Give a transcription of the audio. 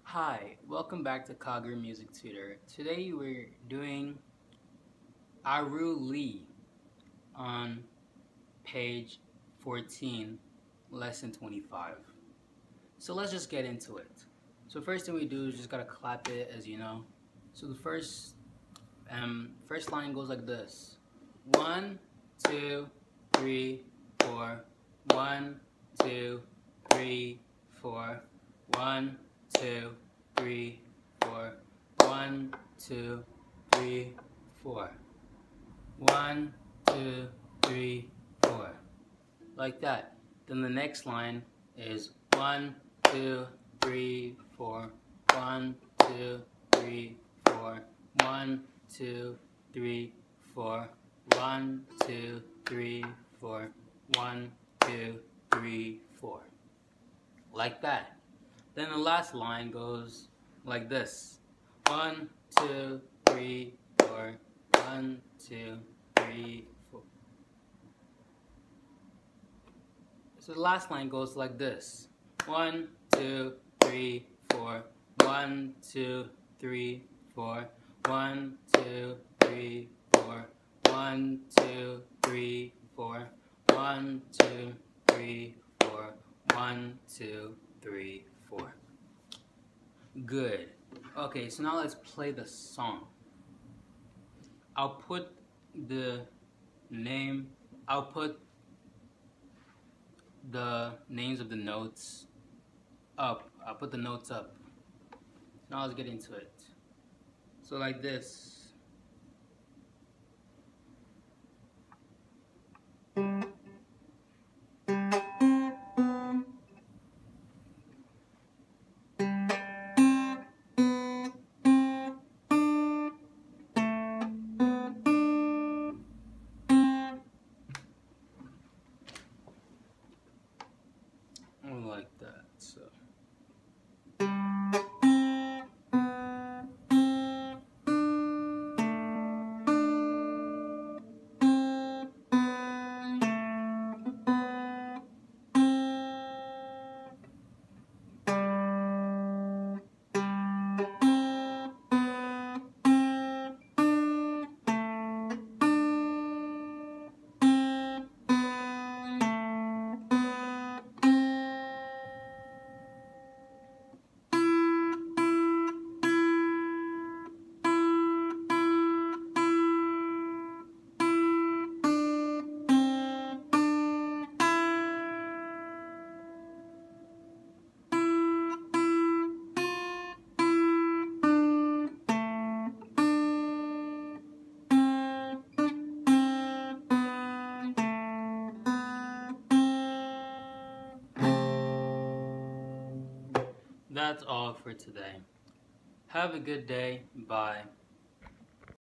Hi, welcome back to Kagura Music Tutor. Today we're doing Aru Lee on page 14, lesson 25. So let's just get into it. So first thing we do is just gotta clap it, as you know. So the first line goes like this: 1, 2, 3, 4. 1, 2, 3, 4. 1, 2, 3, 4. 1, 2, 3, 4. 1, 2, 3, 4. Like that. Then the next line is 1, 2, 3, 4. 1, 2, 3, 4. 1, 2, 3, 4. 1, 2, 3, 4. 1, 2, 3, 4. Like that. Then the last line goes like this: 1, 2, 3, 4. 1, 2, 3, 4. So the last line goes like this: 1, 2, 3, 4. 1, 2, 3, 4. 1, 2, 3, 4. 1, 2, 3, 4. 1, 2, 3, 4. 1, 2, 3, 4. Good. Okay, so now let's play the song. I'll put the names of the notes up. I'll put the notes up. Now let's get into it. So like this. Like that. So that's all for today. Have a good day. Bye.